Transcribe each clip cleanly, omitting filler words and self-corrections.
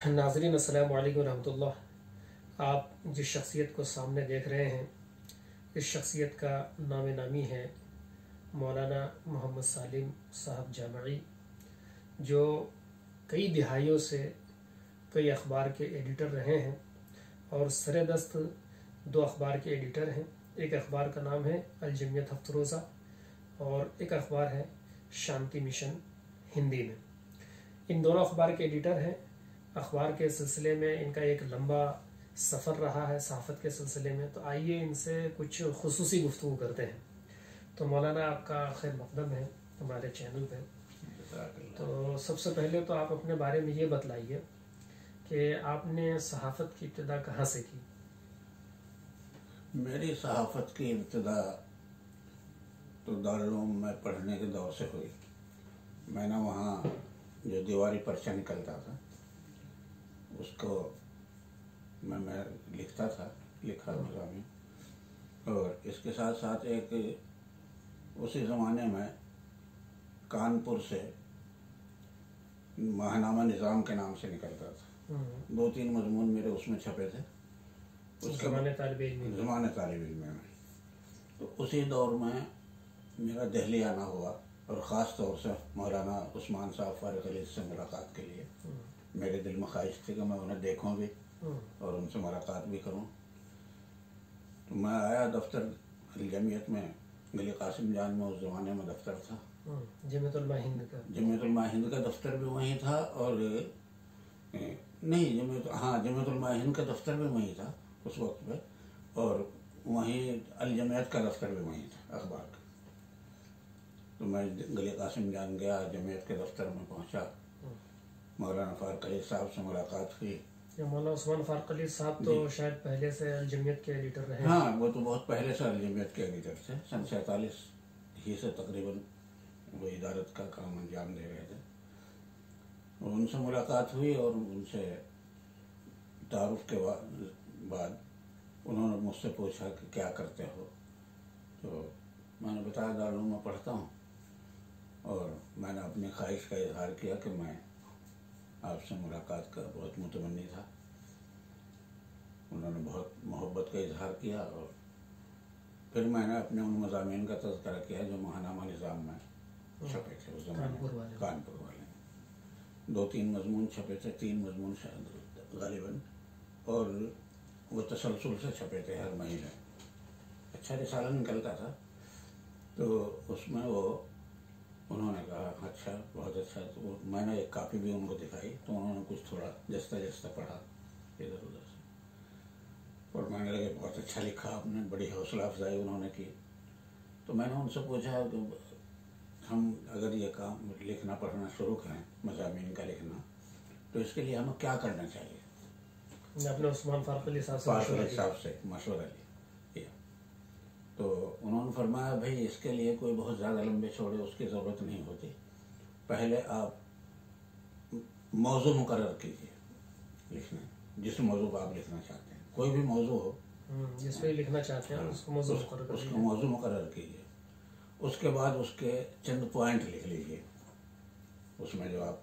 नाज़रीन अस्सलाम वालेकुम रहमतुल्लाह। आप जिस शख्सियत को सामने देख रहे हैं, इस शख्सियत का नाम नामी है मौलाना मोहम्मद सालिम साहब जामई, जो कई दिहाइयों से कई अखबार के एडिटर रहे हैं और सरेदस्त दो अखबार के एडिटर हैं। एक अखबार का नाम है अल जमियत हफ्त रोज़ा और एक अखबार है शांति मिशन हिंदी में। इन दोनों अखबार के एडिटर हैं। अखबार के सिलसिले में इनका एक लंबा सफ़र रहा है सहाफ़त के सिलसिले में, तो आइए इनसे कुछ खुसूसी गुफ्तगू करते हैं। तो मौलाना, आपका खैर मकदम है हमारे चैनल पे। तो सबसे पहले तो आप अपने बारे में ये बतलाइए कि आपने सहाफ़त की इब्तिदा कहाँ से की? मेरी सहाफ़त की इब्तिदा तो दारुल उलूम में पढ़ने के दौर से हुई। मैंने वहाँ जो दीवारी पर्चा निकलता था उसको मैं लिखता था, लिखा मज़ामीन। और इसके साथ साथ एक उसी ज़माने में कानपुर से माहनामा निज़ाम के नाम से निकलता था। 2-3 मज़मून मेरे उसमें छपे थे। उसके ज़माने तालिब इल्म में तो उसी दौर में मेरा दिल्ली आना हुआ और ख़ास तौर से मौलाना उस्मान साहब फारिग अली से मुलाकात के लिए मेरे दिल में ख्वाहिश थी कि मैं उन्हें देखूं भी और उनसे मुलाकात भी करूं। तो मैं आया दफ्तर जमीयत में, गली कासिम जान में उस ज़माने में दफ्तर था। जमीयत उलमा हिंद का दफ्तर भी वहीं था और नहीं जमीयत उलमा हिंद का दफ्तर भी वहीं था उस वक्त पे, और वहीं अल जमीयत का दफ्तर भी वहीं था अखबार का। तो मैं गली कासिम जान गया, जमीयत के दफ्तर में पहुंचा, मौलाना फारूक अली साहब से मुलाकात हुई। मौलाना उस्मान फारूक अली साहब तो शायद पहले से अल जमीयत के एडिटर रहे। हाँ, वो तो बहुत पहले से अल जमीयत के एडिटर थे। सन 47 ही से तकरीबन वो इदारत का काम अंजाम दे रहे थे। और उनसे मुलाकात हुई और उनसे तारुफ के बाद उन्होंने मुझसे पूछा कि क्या करते हो। तो मैंने बताया दारुल उलूम में पढ़ता हूँ और मैंने अपनी ख्वाहिश का इजहार किया कि मैं आपसे मुलाकात का बहुत मुतमन्नी था। उन्होंने बहुत मोहब्बत का इजहार किया और फिर मैंने अपने उन मज़ामीन का तज़किरा किया जो माहनामा निज़ाम में छपे थे उस ज़माने में। कानपुर वाले 2-3 मज़मून छपे थे, 3 मज़मून शायद गालिबन, और वो तसलसल से छपे थे हर महीने। अच्छा रिसाला निकलता था। तो उसमें वो उन्होंने कहा अच्छा, बहुत अच्छा। तो मैंने एक कापी भी उनको दिखाई तो उन्होंने कुछ थोड़ा जस्ता पढ़ा इधर उधर से, और मैंने लगे बहुत अच्छा लिखा आपने, बड़ी हौसला अफजाई उन्होंने की। तो मैंने उनसे पूछा कि हम अगर ये काम लिखना पढ़ना शुरू करें, मज़ामीन का लिखना, तो इसके लिए हमें क्या करना चाहिए। अपने उस्मान फारूक अली साहब से मशवरा लिया। तो उन्होंने फरमाया भाई इसके लिए कोई बहुत ज़्यादा लंबे चौड़े उसकी ज़रूरत नहीं होती। पहले आप मौजू मुकर्रर कीजिए लिखना, जिस मौजू पर आप लिखना चाहते हैं, कोई भी मौजू हो जिस पे लिखना चाहते हैं उसको मौजू मुकर्रर कीजिए। उसके बाद उसके चंद पॉइंट लिख लीजिए, उसमें जो आप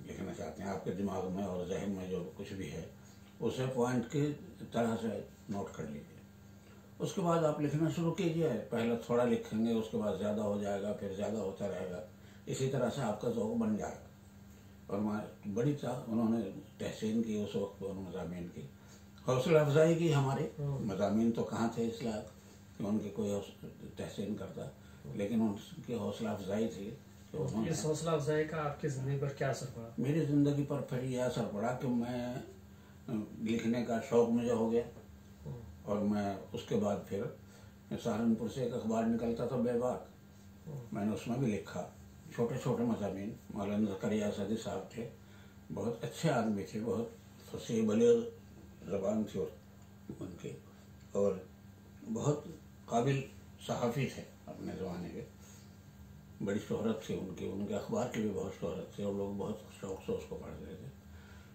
लिखना चाहते हैं आपके दिमाग में और जहन में जो कुछ भी है उसे पॉइंट की तरह से नोट कर लीजिए। उसके बाद आप लिखना शुरू कीजिए। पहले थोड़ा लिखेंगे, उसके बाद ज़्यादा हो जाएगा, फिर ज़्यादा होता रहेगा। इसी तरह से आपका ज़ौक़ बन जाएगा। और मैं बड़ी उन्होंने तहसीन की उस वक्त उन मज़ामीन की, हौसला अफजाई की। हमारे मज़ामीन तो कहाँ थे इस लायक कि उनकी कोई तहसीन करता, लेकिन उनकी हौसला अफजाई थी। तो इस हौसला अफजाई का आपकी ज़िंदगी पर क्या असर पड़ा? मेरी ज़िंदगी पर फिर यह असर पड़ा कि मैं लिखने का शौक़ मुझे हो गया। और मैं उसके बाद फिर सहारनपुर से एक अखबार निकलता था बेबाक, मैंने उसमें भी लिखा छोटे छोटे मज़ामीन। मौलाना ज़करिया सदी साहब थे, बहुत अच्छे आदमी थे, बहुत फसीह बलीग ज़बान थी उनकी, और बहुत काबिल सहाफ़ी थे अपने ज़माने के। बड़ी शोहरत थी उनके अखबार की भी बहुत शोहरत थी और लोग बहुत शौक़ से उसको पढ़ रहे थे।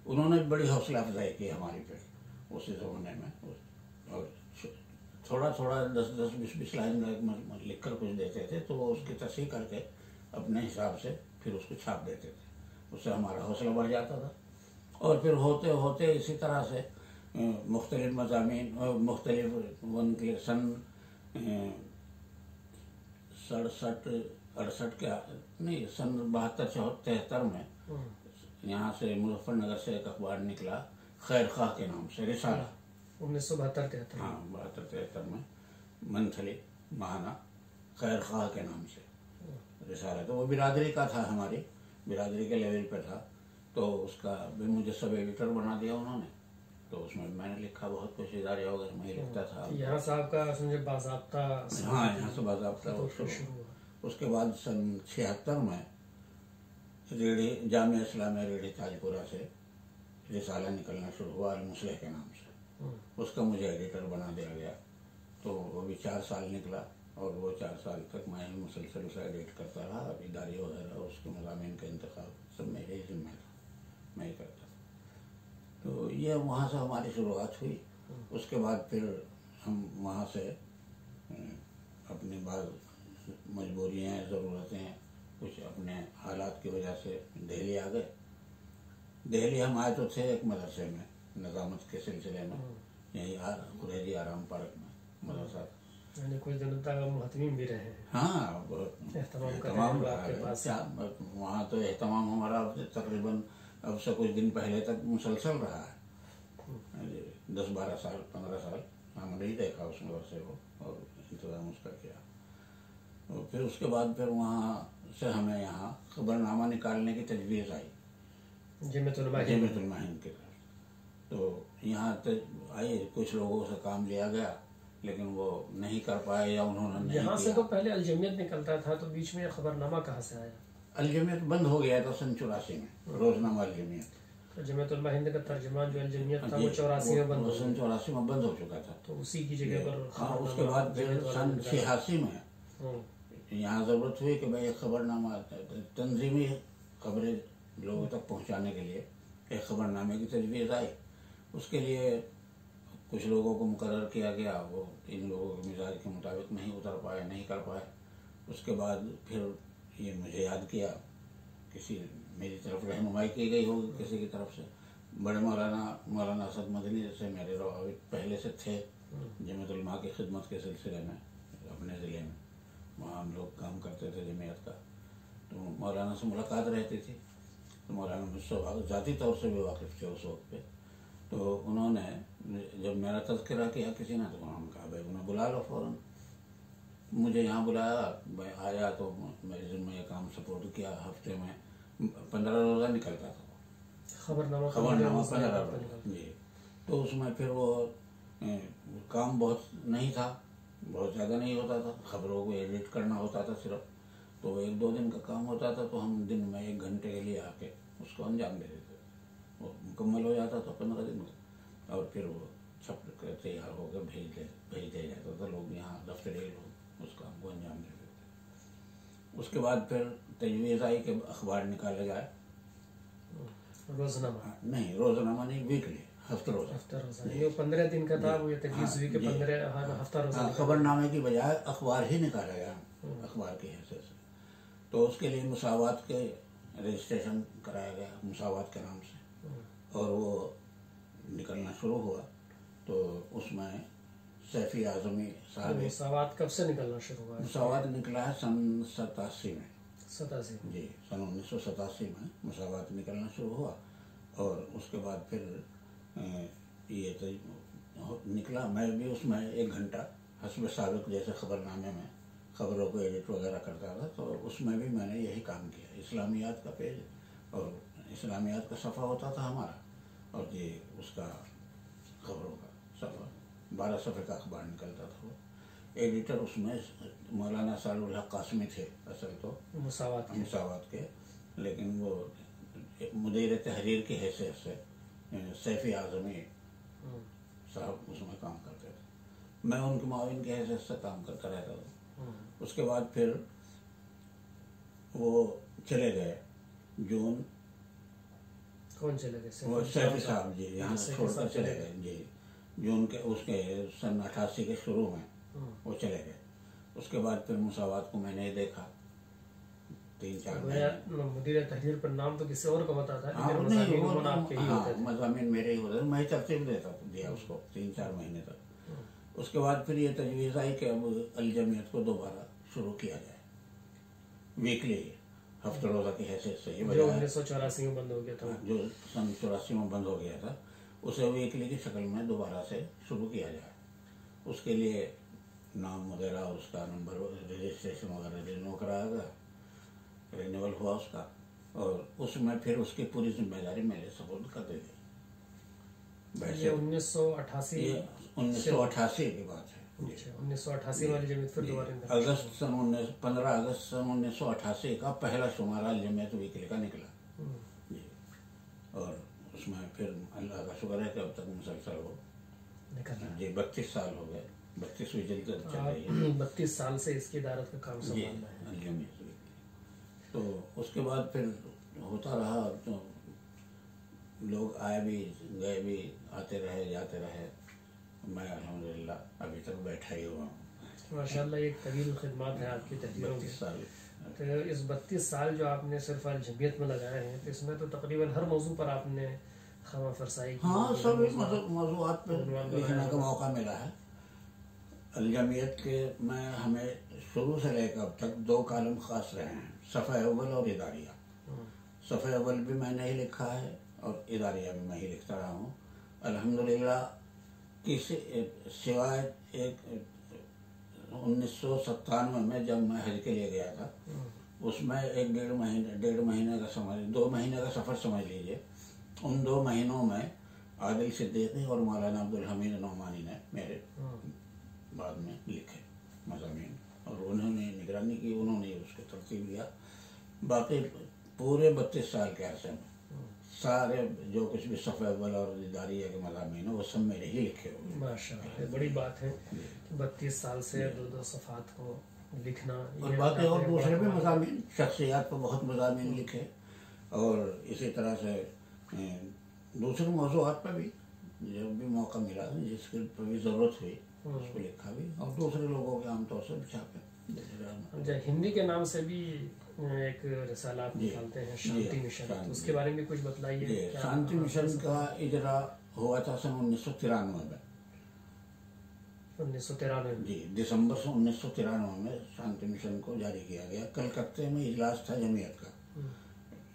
उन्होंने बड़ी हौसला अफजाई की हमारी पे उसी ज़माने में। और थोड़ा 10-10, 20-20 लाइन लिख कर कुछ देते थे तो वो उसकी तस्हीह करके अपने हिसाब से फिर उसको छाप देते थे। उससे हमारा हौसला बढ़ जाता था और फिर होते होते इसी तरह से मुख्तलिफ मज़ामीन और मुख्तलिफ उनके सन 67-68 के नहीं, सन 72-73 में यहाँ से मुजफ्फरनगर से एक अखबार निकला खैर खाह के नाम से, रिसाला 1972-73। हाँ 72-73 में मंथली महाना खैर खाह के नाम से रिसाला। तो वो बिरादरी का था, हमारी बिरादरी के लेवल पे था। तो उसका भी मुझे सब एडिटर बना दिया उन्होंने। तो उसमें मैंने लिखा बहुत कुछ, इदारे वगैरह में ही लिखता था। यहाँ से आपका समझे बाज़ाब्ता, हाँ यहाँ से बाज़ाब्ता तो शुरू हुआ। उसके बाद सन 76 में रेडी जामिया इस्लामिया रेडी ताजपुरा से रिसाला निकलना शुरू हुआ अल-मुस्लिह के नाम से। उसका मुझे एडिटर बना दिया गया। तो वो भी 4 साल निकला और वो 4 साल तक मैं ही मुसलसल उसे एडिट करता रहा। इदारे वगैरह उसके मज़ामीन का इंतखाब सब मेरे ही जिम्मे था, मैं ही करता था। तो ये वहाँ से हमारी शुरुआत हुई। उसके बाद फिर हम वहाँ से अपनी बात मजबूरियाँ, ज़रूरतें, कुछ अपने हालात की वजह से दिल्ली आ गए। दिल्ली हम आए तो थे एक मदरसे में निज़ामत के सिलसिले में, यही कुरैजी आराम पार्क में मदरसा। यानी कुछ दिनों तक हम मुहतमिम भी रहे हैं। हाँ एहतमाम वहाँ तो एहतमाम हमारा तकरीबन अब से कुछ दिन पहले तक मुसलसल रहा है। 10-12 साल 15 साल हमने ही देखा उस मदरसे को और इंतज़ाम उसका किया। और फिर उसके बाद फिर वहाँ से हमें यहाँ खबरनामा निकालने की तजवीज़ आई जमीयतुल माहिन की तरफ। तो यहाँ तक आए, कुछ लोगों से काम लिया गया लेकिन वो नहीं कर पाए या उन्होंने नहीं यहाँ किया। से तो पहले अलजमियत निकलता था, तो बीच में खबरनामा कहाँ से आया? अलजमियत बंद हो गया था सन 84 में, रोजनामा अलजमियत। तो जमीयतुल हिंद का तर्जुमान जो अलजमियत था वो 84 में बंद हो सन 84 में बंद हो चुका था। तो उसी की जगह पर हाँ, उसके बाद फिर सन 86 में यहाँ ज़रूरत हुई कि भाई एक खबरनामा, तंजीमी खबरें लोगों तक पहुँचाने के लिए एक खबरनामे की तजवीज़ आई। उसके लिए कुछ लोगों को मुकर्रर किया गया, वो इन लोगों के मिजाज के मुताबिक नहीं उतर पाए, नहीं कर पाए। उसके बाद फिर ये मुझे याद किया, किसी मेरी तरफ रहनुमाई की गई होगी किसी की तरफ से, बड़े मौलाना असद मदनी जैसे मेरे रवाबित पहले से थे जमीयतुल उलमा की खिदमत के सिलसिले में अपने ज़िले में, वहाँ हम लोग काम करते थे जमीयत का। तो मौलाना से मुलाकात रहती थी, तो मौलाना मुझसे ज़ाती तौर से भी वाकिफ़ थे उस वक्त पे। तो उन्होंने जब मेरा तज़किरा किया किसी ने, तो उन्होंने कहा भाई उन्हें बुला लो फ़ौरन। मुझे यहाँ बुलाया, मैं आया तो मेरे ज़िम्मे ये काम सपोर्ट किया। हफ्ते में 15 रोज़ा निकलता था खबरनामा 15 रोज़ा जी। तो उसमें फिर वो काम बहुत नहीं था, बहुत ज़्यादा नहीं होता था, खबरों को एडिट करना होता था सिर्फ। तो 1-2 दिन का काम होता था, तो हम दिन में 1 घंटे के लिए आके उसको अंजाम दे देते। वो मुकम्मल हो जाता था 15 दिन का, और फिर वो छप कर तैयार होकर भेज दिया जाता था। लोग यहाँ दफ्तरी लोग उस काम को अंजाम दे देते। उसके बाद फिर तजवीज़ आई कि अखबार निकाले जाए, रोज़नामा नहीं, रोज़नामा नहीं, वीकली, हफ्ता रोज़ा। ये 15 दिन का था, वो ये तजवीज़ हुई कि 15 हफ्ता रोज़ा खबरनामे की बजाय अखबार ही निकाला गया, अखबार की हैसियत से। तो उसके लिए मुसावात के रजिस्ट्रेशन कराया गया, मुसावात के नाम से, और वो निकलना शुरू हुआ। तो उसमें सैफी आज़मी साहब। मुसावात कब से निकलना शुरू हुआ? मुसावात निकला है सन 87 में। 87 जी, सन 1987 में मुसावात निकलना शुरू हुआ। और उसके बाद फिर ये तो निकला। मैं भी उसमें 1 घंटा हस्ब साबिक जैसे खबरनामे में खबरों को एडिट वगैरह करता था, तो उसमें भी मैंने यही काम किया। इस्लामियात का पेज और इस्लामियात का सफ़ा होता था हमारा, और ये उसका खबरों का सफ़ा 12 सफ़े का अखबार निकलता था। वो एडिटर उसमें मौलाना सालुल हक कासमी थे असल तो मुसावात के, लेकिन वो मुदीर तहरीर की हैसियत से सैफी आज़मी साहब उसमें काम करते थे। मैं उनके माविन की हैसियत से काम करता रहता था। उसके बाद फिर वो चले गए जून। कौन चले गए? वो सैफी साहब जी यहाँ से छोड़कर चले गए जी। जून के उसके सन 88 के शुरू में वो चले गए। उसके बाद फिर मुसावात को मैंने देखा, 3-4 महीने। मुदीर तहरीर पर नाम तो किसी और का होता था, हाँ, लेकिन नहीं, मज़ामीन वो उन्होंने आपके ही होते थे। मज़ामीन मेरे ही होते थे, मैं तरतीब दिया उसको 3-4 महीने तक। उसके बाद फिर ये तजवीज़ आई कि अब अल जमीयत को दोबारा शुरू किया जाए, वीकली हफ्ते रोज़ा की हैसियत से। ये जो 1984 में बंद हो गया था, जो सन 84 में बंद हो गया था, उसे वीकली की शक्ल में दोबारा से शुरू किया जाए। उसके लिए नाम वगैरह और उसका नंबर रजिस्ट्रेशन वगैरह रिन्यू कराया गया, रिन्यूअल हुआ उसका, और उसमें फिर उसकी पूरी जिम्मेदारी मेरे सपोर्ट कर दी गई। वैसे 1988 की बात है। 1988 वाली जमीयत फिर दोबारा 15 अगस्त सन 1988 का पहला शुमारा अल जमीयत वीकली का निकला जी। और उसमें फिर अल्लाह का शुक्र है कि अब तक मुसलसल हो जी 32 साल हो गए, 32वीं जल्द चल रही है। 32 साल से इसकी इदारत का काम संभालना है अल जमीयत वीकली। तो उसके बाद फिर होता रहा, तो लोग आए भी गए भी, आते रहे जाते रहे। मैं अल्हम्दुलिल्लाह अभी तक बैठा ही हुआ हूँ। माशाल्लाह, एक तवील खिदमत है आपकी तहरीरों की। 32 साल। तो इस 32 साल जो आपने सिर्फ अल जमीयत में लगाए हैं, तो इसमें तो तकरीबन हर मौजू पर आपने खमा फरसाई की। हाँ, सब मौजूआत पर लिखने का मौका मिला है। अल जमीयत के मैं हमें शुरू से लेकर अब तक 2 कॉलम खास रहे हैं, सफ़ा अव्वल और इदारिया। सफ़ा अव्वल भी मैंने ही लिखा है और इदारिया भी मैं ही लिखता रहा हूँ अल्हम्दुलिल्लाह। किसी सिवाय एक 1997 में जब मैं हज के लिए गया था, उसमें 1-1.5 महीने का समझ 2 महीने का सफ़र समझ लीजिए। उन 2 महीनों में आदिल सिद्दीकी और मौलाना अब्दुल हमीद नौमानी ने मेरे बाद में लिखे मज़ामीन, और उन्होंने निगरानी की, उन्होंने उसको तरतीब दिया। बाकी पूरे 32 साल के अरसे में सारे जो कुछ भी सफ़ा अव्वल और इदारिया के मज़ामीन है वो सब मेरे ही लिखे हुए। माशाअल्लाह, बड़ी बात है कि 32 साल से 2-2 सफ़ात को लिखना। और बाकी और दूसरे भी मज़ामीन, शख्सियात पर बहुत मज़ामीन लिखे, और इसी तरह से दूसरे मौज़ूआत पर भी जब भी मौका मिला, जिसके पर भी ज़रूरत हुई उसको लिखा भी, और दूसरे लोगों के आमतौर से भी छापे। हिंदी के नाम से भी एक रिसाला आप निकालते हैं, शांति मिशन, तो उसके बारे में कुछ बताइए। शांति मिशन का इजरा हुआ था सन 1993 में। 1993 जी, दिसंबर से 1993 में शांति मिशन को जारी किया गया। कलकत्ते में इजलास था जमीयत का,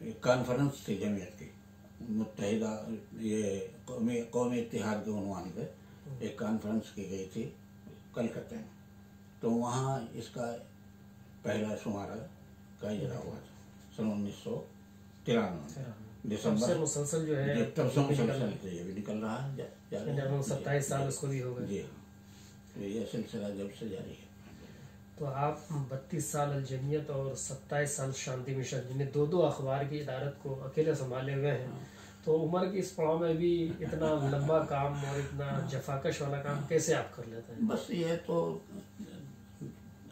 एक कॉन्फ्रेंस थी जमीयत की, मुत्तहिदा ये कौमी इत्तिहाद के उन्वान पे एक कॉन्फ्रेंस की गई थी कलकत्ते में। तो वहाँ इसका पहला शुमारा का इजरा हुआ था सन 1993 दिसंबर। मुसलसल जो है तब से मुसलसल ये भी निकल रहा है, 27 साल उसको भी हो गए। जी, तो ये सिलसिला जब से जारी है। तो आप 32 साल अल जमीयत और 27 साल शांति मिशन, जिन्हें 2-2 अखबार की इदारत को अकेले संभाले हुए हैं, तो उम्र की इस पड़ाव में भी इतना लंबा काम और इतना जफाकश वाला काम कैसे आप कर लेते हैं? बस ये तो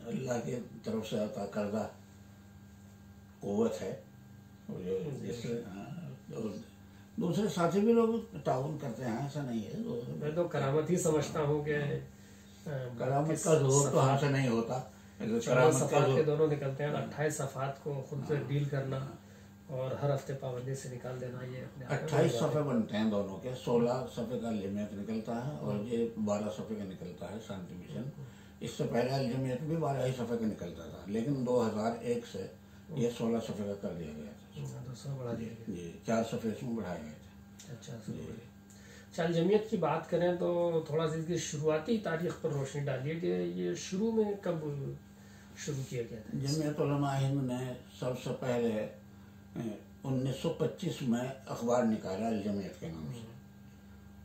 अल्लाह की तरफ से अता करदा क़ुव्वत है, और दूसरे साथी भी लोग ताउन करते हैं, ऐसा नहीं है। मैं तो करामत ही समझता हूँ कि करामत का जोर तो हाथ से नहीं होता। सफ़ात के दोनों निकलते हैं, 28 सफ़ात को खुद से डील करना और हर हफ्ते पाबंदी से निकाल देना, ये 28 सफ़े बनते हैं दोनों के। 16 सफ़े का जमीयत निकलता है और ये 12 सफ़े का निकलता है शांति मिशन। इससे पहले अल जमीयत भी 12 ही सफ़े का निकलता था, लेकिन 2001 से ये 16 सफ़े का कर दिया गया था। दूसरा बढ़ा दिया गया जी, 4 सफ़े इसमें बढ़ाए गए थे। अच्छा, अल जमीयत की बात करें तो थोड़ा सा इसकी शुरुआती तारीख पर रोशनी डालिए कि ये शुरू में कब शुरू किया गया था? जमीयत उलमा हिंद ने सबसे पहले 1925 में अखबार निकाला अल जमीयत के नाम से।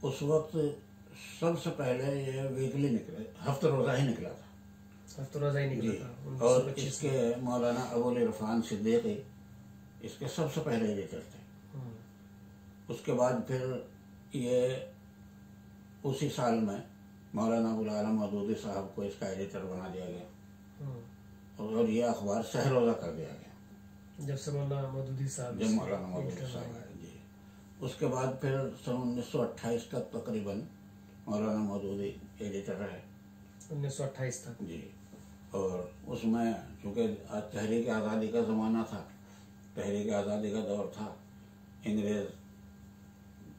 उस वक्त सबसे पहले ये वीकली निकले, हफ्ते रोज़ा ही निकला था। हफ्ते रोज़ा ही निकला था। और इसके मौलाना अबुल इरफान सिद्दीकी इसके सबसे पहले एडिटर थे। उसके बाद फिर ये उसी साल में मौलाना अबुल आलम मौदूदी साहब को इसका एडिटर बना दिया गया, और ये अखबार शहरोज़ा कर दिया गया जब से मौलाना मौदूदी साहब आए। जी, उसके बाद फिर सन 1928 तक तकरीबन मौलाना मौदूदी एडिटर रहे। 1928 तक। जी, और उसमें चूँकि तहरीक आज़ादी का ज़माना था, तहरीक आज़ादी का दौर था, अंग्रेज़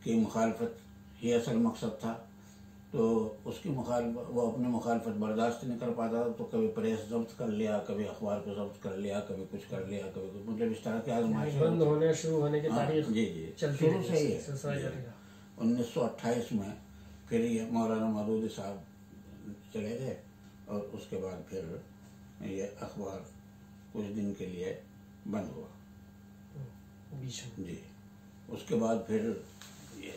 की मुखालफत ही असल मकसद था, तो उसकी वो अपनी मुखालफत बर्दाश्त नहीं कर पाता, तो कभी प्रेस जब्त कर लिया, कभी अखबार को जब्त कर लिया, कभी कुछ कर लिया, कभी कुछ, मतलब इस तरह के आजमाइश बंद होने शुरू होने की तारीख जी जी शुरू से ही है। 1928 में फिर ये मौलाना मौदूदी साहब चले गए और उसके बाद फिर ये अखबार कुछ दिन के लिए बंद हुआ बीच में जी। उसके बाद फिर ये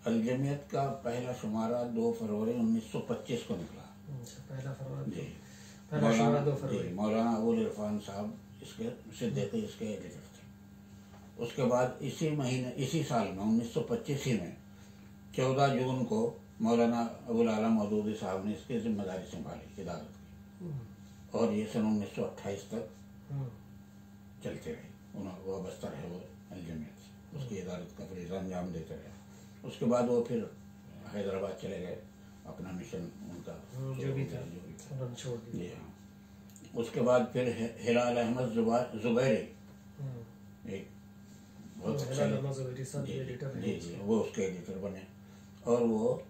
अल-जमियत का पहला शुमारा 2 फरवरी 1925 को निकला। पहला फरवरी जी, पहला शुमारा 2 फरवरी। मौलाना अबुल इरफान साहब इसके सिद्दीकी इसके एडिटर थे। उसके बाद इसी साल में 1925 ही में 14 जून को मौलाना अबुल आला मौदूदी साहब ने इसकी जिम्मेदारी संभाली इदारत की, और ये सन 1928 तक चलते रहे, उन्होंने वाबस्ता रहे वो अल-जमियत से, उसकी इदारत का फरीज़ा अंजाम देते रहे। उसके बाद वो फिर हैदराबाद चले गए, अपना मिशन उनका जो भी था छोड़ दिया। जी हाँ। उसके बाद फिर हिलाल अहमद जुबैरी एक बहुत अच्छा जी, वो उसके एडिटर बने, और वो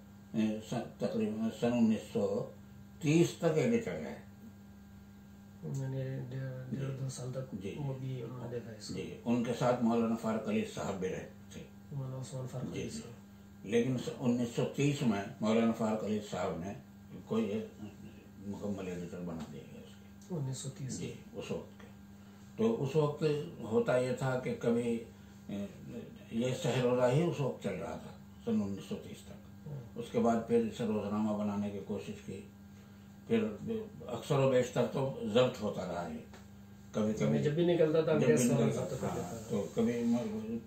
तकरीबन सन 1930 तक एडिटर रहे। 1.5-2 साल तक जी वो भी उन्होंने देखा इसको। जी। उनके साथ मौलाना फारूक अली साहब भी रहे थे जी जी। लेकिन 1930 में मौलाना फारूक अली साहब ने कोई मुकम्मल एडिटर बना दिया गया उसके 1930 जी उस वक्त के। तो उस वक्त होता ये था कि कभी ये शहरोज़ा ही उस वक्त चल रहा था सन 1930 तक। उसके बाद फिर इसे रोज़नामा बनाने की कोशिश की, फिर अक्सर व बेशतर तो जब्त होता रहा है, कभी कभी जब भी निकलता था तो कभी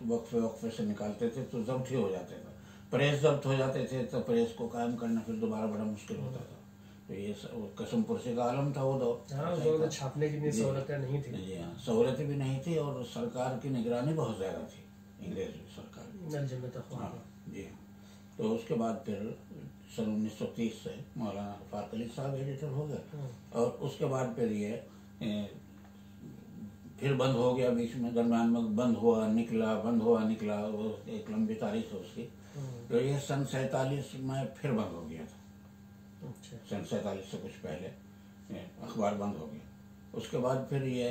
वक्फे से निकालते थे तो जब्त ही हो जाते थे, प्रेस जब्त हो जाते थे, तो प्रेस को कायम करना फिर दोबारा बड़ा मुश्किल होता था। तो ये कसम पुरसी का आलम था वो दौर। छापने की सहूलतें नहीं थी। जी हाँ, सहूलतें भी नहीं थी, और सरकार की निगरानी बहुत ज़्यादा थी, अंग्रेज सरकार। हाँ जी हाँ। तो उसके बाद फिर सन 1930 से मौलाना फारूक अली साहब एडिटर हो गए, और उसके बाद फिर ये फिर बंद हो गया, बीच में दरम्यान में बंद हुआ निकला, बंद हुआ निकला, वो एक लंबी तारीख है उसकी। तो ये सन 47 में फिर बंद हो गया था। सन 47 से कुछ पहले अखबार बंद हो गया। उसके बाद फिर ये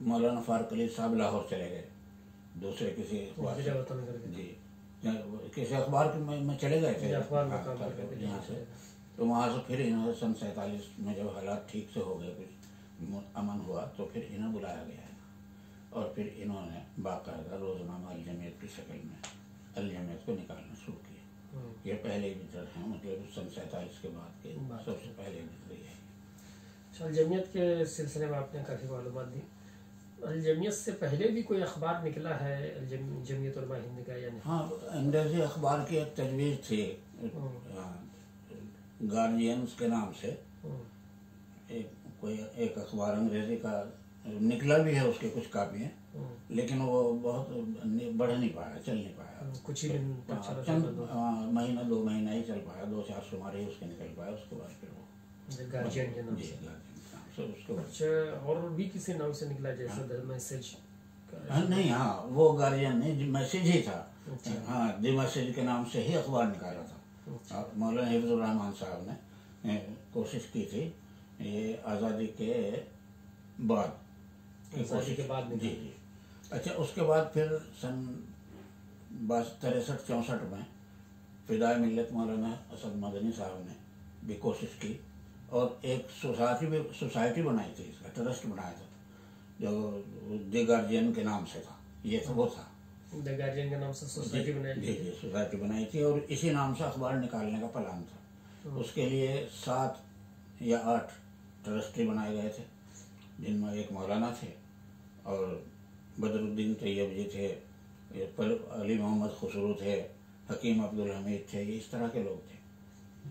मौलाना फारूक अली साहब लाहौर चले गए, दूसरे किसी अखबार जी किसी अखबार में चले गए थे यहाँ से। तो वहाँ से फिर इन्होंने सन 47 में जब हालात ठीक से हो गए, कुछ अमन हुआ, तो फिर इन्हें बुलाया गया है, और फिर इन्होंने बाकायदा रोज़नामा अल-जमियत की शक्ल में अल-जमियत को निकालना शुरू किया। ये पहले एडिटर हैं, मतलब सन 47 के बाद के सबसे पहले एडिटर ये है। अल-जमियत के सिलसिले में आपने काफ़ी मालूमात दी। अल-जमियत से पहले भी कोई अखबार निकला है जमियत उलमा हिंद का या नहीं? हाँ, अंग्रेजी अखबार की एक तजवीज़ थी गार्जियंस के नाम से, एक अखबार अंग्रेजी का निकला भी है, उसके कुछ कापियाँ, लेकिन वो बहुत बढ़ नहीं पाया, चल नहीं पाया, कुछ ही दिन चंद महीना 2 महीना ही चल पाया, 2-4 शुमारे ही उसके निकल पाया। उसके बाद फिर वो गार्जियन के नाम से उसके बाद अच्छा, और भी किसी नाम से निकला जैसे द मैसेज? नहीं, हाँ वो गार्जियन नहीं, मैसेज ही था। हाँ, द मैसेज के नाम से ही अखबार निकाला था। मौलाना हिफ्जुर रहमान साहब ने कोशिश की थी, ये आज़ादी के बाद जी जी। अच्छा, उसके बाद फिर सन 63-64 में फिदाए मिल्लत मौलाना असद मदनी साहब ने भी कोशिश की, और एक सोसाइटी बनाई थी, इसका ट्रस्ट बनाया था, जो द गार्जियन के नाम से था। ये तो वो था, द गार्जियन के नाम से सोसाइटी बनाई थी। जी, सोसाइटी बनाई थी, और इसी नाम से अखबार निकालने का प्लान था। उसके लिए 7 या 8 ट्रस्टी बनाए गए थे, जिनमें एक मौलाना थे, और बदरुद्दीन तैयब जी थे, अली मोहम्मद खुसरू थे, हकीम अब्दुल हमीद थे, इस तरह के लोग थे,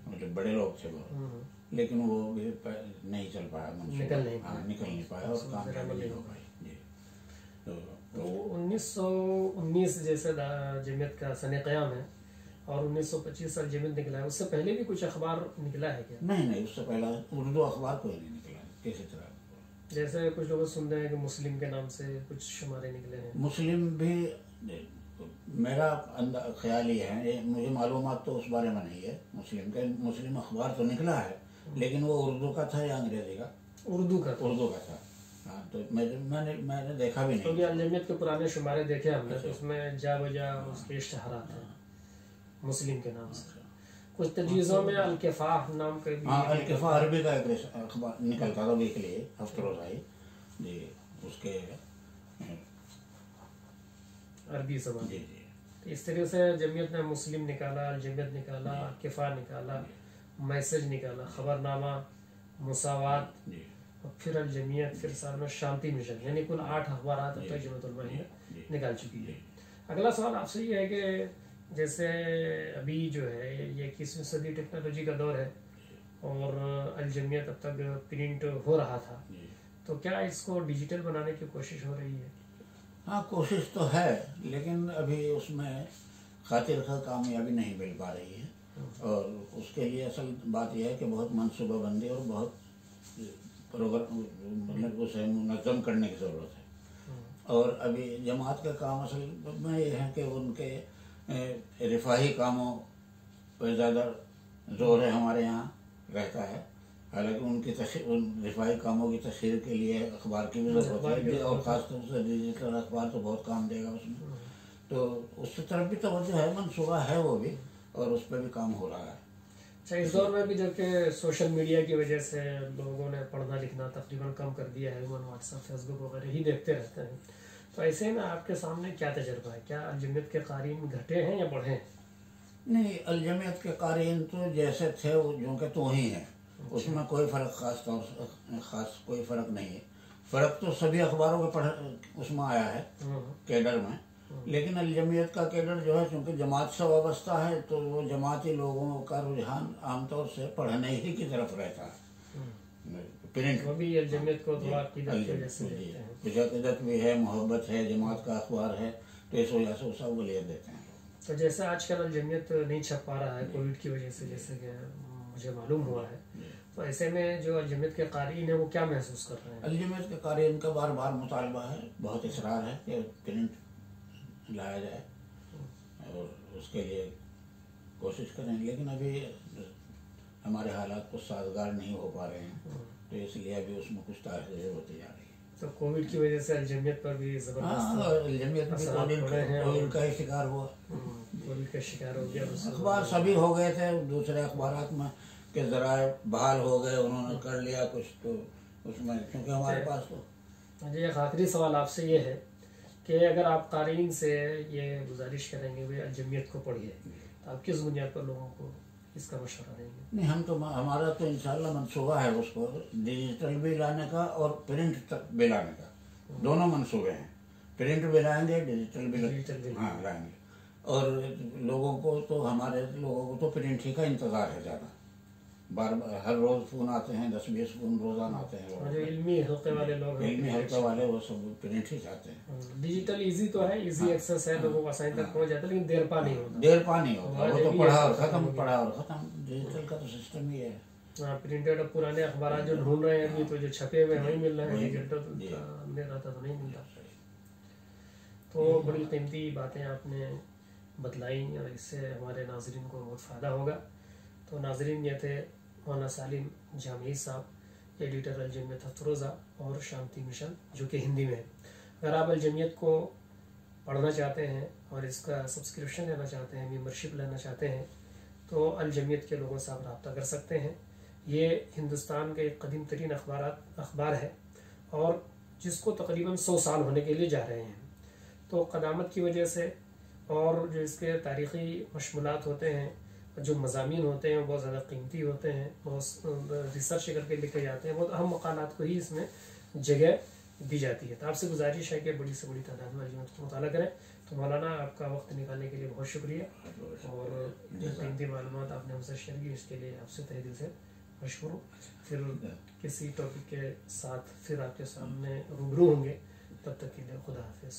मतलब बड़े लोग थे बहुत। लेकिन वो भी नहीं चल पाया, निकल नहीं पाया और कामयाबी नहीं हो पाई जी। तो 1919 जैसे जमीयत का सने क़याम है और 1925 साल जमीयत निकला है, उससे पहले भी कुछ अखबार निकला है क्या? नहीं, उससे पहला उर्दू अखबार कोई नहीं निकला किसी तरह। जैसे कुछ लोग सुनते हैं कि मुस्लिम के नाम से कुछ शुमारे निकले हैं। मुस्लिम भी मेरा ख्याल ये है, मुझे मालूमात तो उस बारे में नहीं है मुस्लिम अखबार तो निकला है, लेकिन वो उर्दू का था या अंग्रेजी का? उर्दू का था। हाँ, तो मैंने देखा भी नहीं। तो जमीयत के पुराने शुमारे देखे हमने, तो उसमें जा बजा उसके इश्तहारात हैं मुस्लिम के नाम से। कुछ तजवीज़ों में अल-किफ़ाह नाम के भी, हाँ, अल-किफ़ाह अरबी का एक अखबार निकलता था वीकली, हफ्ते-रोज़ाई जी, उसके अरबी ज़बान जी। तो इस तरह से जमीयत ने मुस्लिम निकाला, जमीयत निकाला, किफ़ा निकाला, मैसेज निकाला, खबरनामा, मुसावात, और फिर अल जमीयत, फिर साथ में शांति मिशन, यानी कुल 8 अखबार अब तक जमीयत उलमा हिंद निकाल चुकी है। अगला सवाल आपसे ये है कि जैसे अभी जो है ये 21वीं सदी टेक्नोलॉजी का दौर है और अल जमीयत अब तक प्रिंट हो रहा था, तो क्या इसको डिजिटल बनाने की कोशिश हो रही है? हाँ, कोशिश तो है, लेकिन अभी उसमें खातिर खा कामयाबी नहीं मिल पा रही है। और उसके लिए असल बात यह है कि बहुत मनसूबाबंदी और बहुत प्रोग्राम मतलब उसे मुनज़्ज़म करने की ज़रूरत है। और अभी जमात का काम असल में ये है कि उनके रिफाही कामों पर ज़्यादा जोर है हमारे यहाँ रहता है। हालांकि उनकी उन रिफाही कामों की तशहीर के लिए अखबार की भी ज़रूरत है, और ख़ासतौर से डिजिटल अखबार तो बहुत काम देगा उसमें। तो उसकी तरफ भी तवज्जो है, मनसूबा है वो भी, और उस पर भी काम हो रहा है। अच्छा, इस दौर में भी जबकि सोशल मीडिया की वजह से लोगों ने पढ़ना लिखना तकरीबन कम कर दिया है, व्हाट्सएप फेसबुक वगैरह ही देखते रहते हैं, तो ऐसे में आपके सामने क्या तजर्बा है? क्या अल-जमीयत के क़ारीन घटे हैं या बढ़े हैं? नहीं, अल-जमीयत के क़ारीन तो जैसे थे जो कि तो ही हैं, उसमें कोई फ़र्क ख़ास कोई फ़र्क नहीं है। फ़र्क तो सभी अखबारों के उसमें आया है कैडर में, लेकिन अल-जमीयत का कैडर जो है चूँकि जमात से वाबस्ता है, तो वो जमाती लोगों का रुझान आमतौर से पढ़ने ही की तरफ रहता है। प्रिंट वो भी अल-जमीयत को थोड़ा अक़ीदत भी है, मोहब्बत है, जमात का अखबार है, तो इस वजह से उसे अव्वलियत देते हैं। तो जैसे आजकल अल-जमीयत नहीं छप पा रहा है कोविड की वजह से, जैसे कि मुझे मालूम हुआ है, तो ऐसे में जो अल-जमीयत के क़ारीन है वो क्या महसूस कर रहे हैं? अल-जमीयत के क़ारीन का बार बार मुतालबा है, बहुत इसरार है कि प्रिंट लाया जाए, और उसके लिए कोशिश करें, लेकिन अभी हमारे हालात कुछ साजगार नहीं हो पा रहे हैं, तो इसलिए अभी उसमें कुछ ताख़ीर होती जा रही है। तो कोविड की वजह से अल-जमीयत पर भी ज़बरदस्त अल-जमीयत कोविड का ही शिकार हुआ, कोविड का शिकार हो गया। अखबार सभी हो गए थे, दूसरे अखबारात में के ज़राए बहाल हो गए, उन्होंने कर लिया कुछ, तो उसमें क्योंकि हमारे पास तो। जी, एक आखिरी सवाल आपसे ये है कि अगर आप क़ारीन से ये गुजारिश करेंगे वे अल-जमीयत को पढ़िए, तो आप किस बुनियाद पर लोगों को इसका मशवरा देंगे? नहीं, हम तो हमारा तो इंशाल्लाह मंसूबा है उसको डिजिटल भी लाने का और प्रिंट तक भी लाने का, दोनों मंसूबे हैं। प्रिंट भी लाएंगे, डिजिटल भी हाँ लाएंगे। और लोगों को तो हमारे लोगों को तो प्रिंट ही का इंतज़ार है ज़्यादा, बार हर रोज़ फ़ोन आते हैं, 10-20 फ़ोन रोज़ाना आते हैं। जो इल्मी हल्के वाले लोग हैं, इल्मी हल्के वाले, वो सब प्रिंट ही चाहते हैं। डिजिटल इजी तो है, इजी एक्सेस है, लोगों को आसानी तक पहुंच जाता है, लेकिन देर पा नहीं होता, वो तो पढ़ा और ख़त्म। डिजिटल का तो सिस्टम ही है। हाँ, प्रिंटेड पुराने अखबार जो ढूंढ रहे हैं अभी, तो जो छपे हुए वही मिल रहे हैं, डिजिटल अंधेरा था तो नहीं मिलता। तो बड़ी कीमती बातें आपने बतलाई और इससे हमारे नाजरीन को बहुत फ़ायदा होगा। तो नाजरीन ये थे मौलाना सालिम जामी साहब, एडिटर अल-जमीयत अफरोज़ा और शांति मिशन, जो कि हिंदी में है। अगर आप अल-जमीयत को पढ़ना चाहते हैं और इसका सब्सक्रिप्शन लेना चाहते हैं, मेंबरशिप लेना चाहते हैं, तो अल-जमीयत के लोगों से आप रब्ता कर सकते हैं। ये हिंदुस्तान के एक कदीम तरीन अखबार है और जिसको तकरीबन 100 साल होने के लिए जा रहे हैं। तो क़दामत की वजह से और जो इसके तारीख़ी मशमूलात होते हैं, जो मज़ामीन होते हैं, बहुत ज़्यादा कीमती होते हैं, बहुत रिसर्च करके लिखे जाते हैं, बहुत अहम मक़ालात को ही इसमें जगह दी जाती है। तो आपसे गुजारिश है कि बड़ी से बड़ी तादाद में अल-जमीयत को मुताला करें। तो मौलाना, आपका वक्त निकालने के लिए बहुत शुक्रिया, और कीमती मालूमात आपने हमसे शेयर की, इसके लिए आपसे तहे दिल से मशहूर। फिर किसी टॉपिक के साथ फिर आपके सामने रूबरू होंगे, तब तक के लिए खुदा हाफिज।